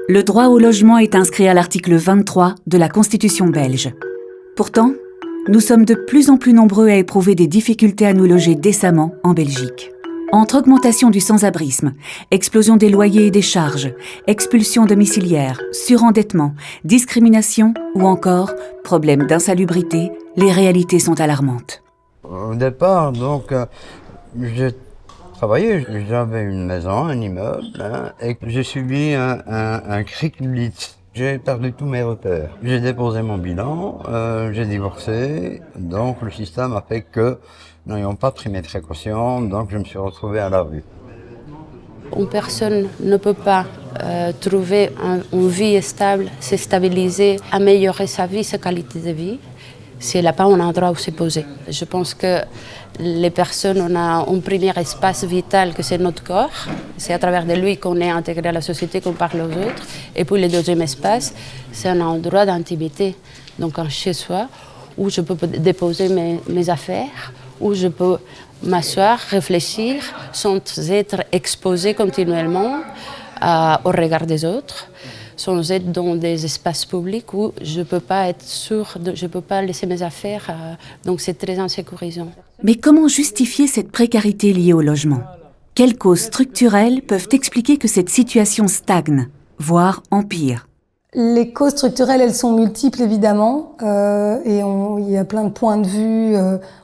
Le droit au logement est inscrit à l'article 23 de la Constitution belge. Pourtant, nous sommes de plus en plus nombreux à éprouver des difficultés à nous loger décemment en Belgique. Entre augmentation du sans-abrisme, explosion des loyers et des charges, expulsion domiciliaire, surendettement, discrimination ou encore problème d'insalubrité, les réalités sont alarmantes. Au départ, donc, j'ai travaillé, j'avais une maison, un immeuble, et j'ai subi un cric blitz. J'ai perdu tous mes repères. J'ai déposé mon bilan, j'ai divorcé, donc le système a fait que nous n'ayons pas pris mes précautions, donc je me suis retrouvé à la rue. Une personne ne peut pas trouver une vie stable, se stabiliser, améliorer sa vie, sa qualité de vie, si elle n'a pas un endroit où se poser. Je pense que les personnes, on a un premier espace vital que c'est notre corps. C'est à travers de lui qu'on est intégré à la société, qu'on parle aux autres. Et puis le deuxième espace, c'est un endroit d'intimité, donc un chez-soi, où je peux déposer mes affaires, où je peux m'asseoir, réfléchir, sans être exposé continuellement au regard des autres, sans être dans des espaces publics où je ne peux pas être sûre, je ne peux pas laisser mes affaires, donc c'est très insécurisant. Mais comment justifier cette précarité liée au logement ? Quelles causes structurelles peuvent expliquer que cette situation stagne, voire empire ? Les causes structurelles, elles sont multiples évidemment, et il y a plein de points de vue.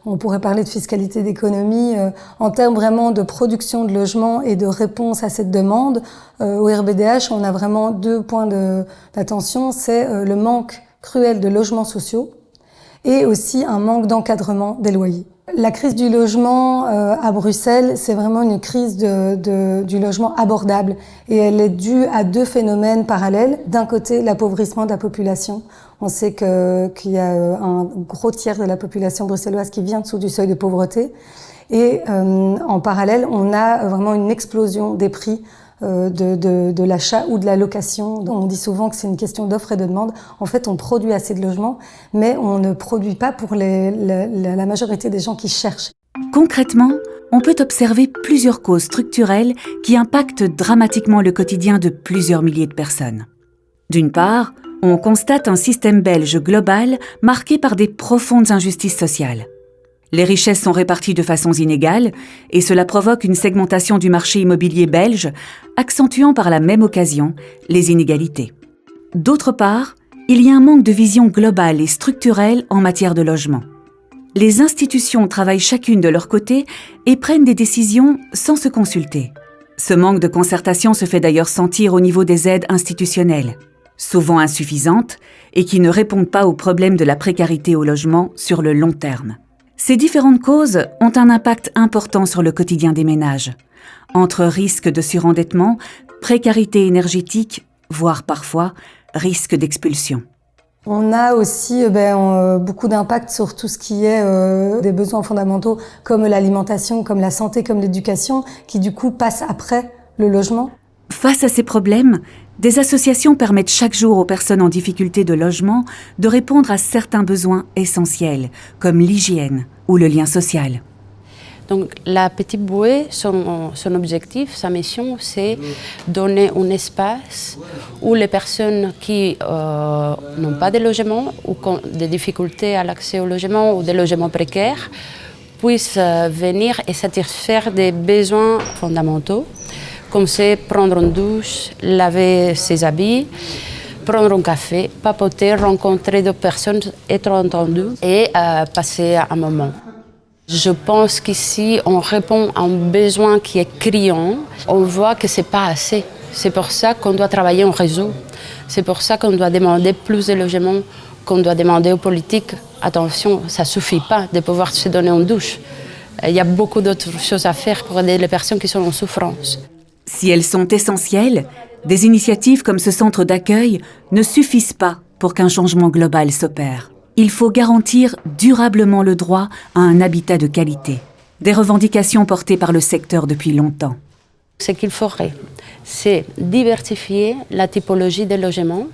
On pourrait parler de fiscalité, d'économie. En termes vraiment de production de logements et de réponse à cette demande, au RBDH, on a vraiment deux points d'attention. C'est le manque cruel de logements sociaux et aussi un manque d'encadrement des loyers. La crise du logement à Bruxelles, c'est vraiment une crise du logement abordable et elle est due à deux phénomènes parallèles. D'un côté, l'appauvrissement de la population. On sait qu'il y a un gros tiers de la population bruxelloise qui vient en dessous du seuil de pauvreté. Et en parallèle, on a vraiment une explosion des prix de l'achat ou de la location. On dit souvent que c'est une question d'offre et de demande. En fait, on produit assez de logements, mais on ne produit pas pour la majorité des gens qui cherchent. Concrètement, on peut observer plusieurs causes structurelles qui impactent dramatiquement le quotidien de plusieurs milliers de personnes. D'une part, on constate un système belge global marqué par des profondes injustices sociales. Les richesses sont réparties de façons inégales et cela provoque une segmentation du marché immobilier belge, accentuant par la même occasion les inégalités. D'autre part, il y a un manque de vision globale et structurelle en matière de logement. Les institutions travaillent chacune de leur côté et prennent des décisions sans se consulter. Ce manque de concertation se fait d'ailleurs sentir au niveau des aides institutionnelles, souvent insuffisantes et qui ne répondent pas aux problèmes de la précarité au logement sur le long terme. Ces différentes causes ont un impact important sur le quotidien des ménages, entre risque de surendettement, précarité énergétique, voire parfois risque d'expulsion. On a aussi beaucoup d'impact sur tout ce qui est des besoins fondamentaux comme l'alimentation, comme la santé, comme l'éducation, qui du coup passent après le logement. Face à ces problèmes, des associations permettent chaque jour aux personnes en difficulté de logement de répondre à certains besoins essentiels, comme l'hygiène ou le lien social. Donc la Petite Bouée, son objectif, sa mission, c'est donner un espace où les personnes qui n'ont pas de logement ou qui ont des difficultés à l'accès au logement ou des logements précaires puissent venir et satisfaire des besoins fondamentaux, comme c'est prendre une douche, laver ses habits, prendre un café, papoter, rencontrer d'autres personnes, être entendu et passer un moment. Je pense qu'ici, on répond à un besoin qui est criant. On voit que ce n'est pas assez. C'est pour ça qu'on doit travailler en réseau. C'est pour ça qu'on doit demander plus de logements, qu'on doit demander aux politiques, attention, ça ne suffit pas de pouvoir se donner une douche. Il y a beaucoup d'autres choses à faire pour aider les personnes qui sont en souffrance. Si elles sont essentielles, des initiatives comme ce centre d'accueil ne suffisent pas pour qu'un changement global s'opère. Il faut garantir durablement le droit à un habitat de qualité. Des revendications portées par le secteur depuis longtemps. Ce qu'il faudrait, c'est diversifier la typologie des logements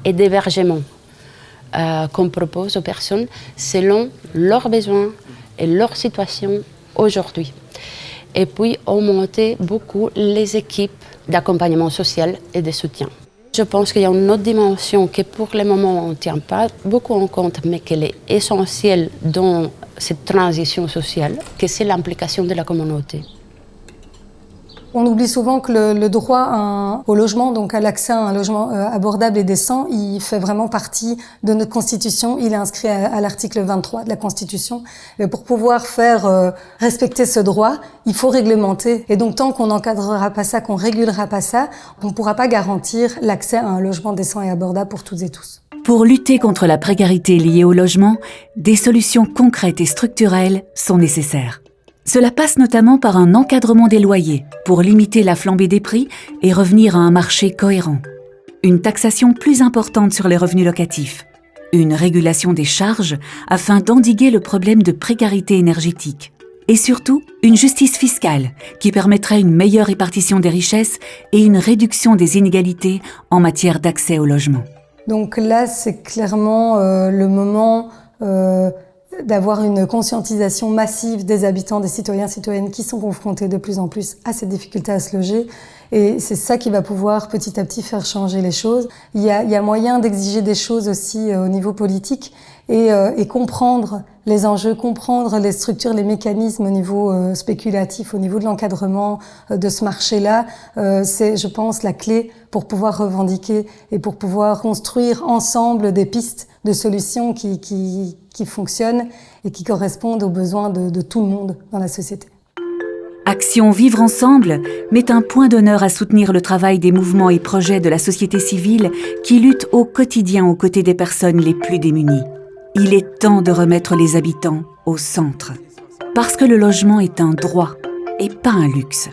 et d'hébergement qu'on propose aux personnes selon leurs besoins et leur situation aujourd'hui. Et puis augmenter beaucoup les équipes d'accompagnement social et de soutien. Je pense qu'il y a une autre dimension que pour le moment on ne tient pas beaucoup en compte, mais qu'elle est essentielle dans cette transition sociale, que c'est l'implication de la communauté. On oublie souvent que le droit au logement, donc à l'accès à un logement abordable et décent, il fait vraiment partie de notre Constitution. Il est inscrit à l'article 23 de la Constitution. Mais pour pouvoir faire respecter ce droit, il faut réglementer. Et donc tant qu'on n'encadrera pas ça, qu'on régulera pas ça, on ne pourra pas garantir l'accès à un logement décent et abordable pour toutes et tous. Pour lutter contre la précarité liée au logement, des solutions concrètes et structurelles sont nécessaires. Cela passe notamment par un encadrement des loyers pour limiter la flambée des prix et revenir à un marché cohérent. Une taxation plus importante sur les revenus locatifs. Une régulation des charges afin d'endiguer le problème de précarité énergétique. Et surtout, une justice fiscale qui permettrait une meilleure répartition des richesses et une réduction des inégalités en matière d'accès au logement. Donc là, c'est clairement le moment d'avoir une conscientisation massive des habitants, des citoyens, citoyennes qui sont confrontés de plus en plus à ces difficultés à se loger. Et c'est ça qui va pouvoir petit à petit faire changer les choses. Il y a moyen d'exiger des choses aussi au niveau politique et comprendre les enjeux, comprendre les structures, les mécanismes au niveau spéculatif, au niveau de l'encadrement de ce marché-là. C'est, je pense, la clé pour pouvoir revendiquer et pour pouvoir construire ensemble des pistes de solutions qui fonctionnent et qui correspondent aux besoins de tout le monde dans la société. Action Vivre Ensemble met un point d'honneur à soutenir le travail des mouvements et projets de la société civile qui luttent au quotidien aux côtés des personnes les plus démunies. Il est temps de remettre les habitants au centre. Parce que le logement est un droit et pas un luxe.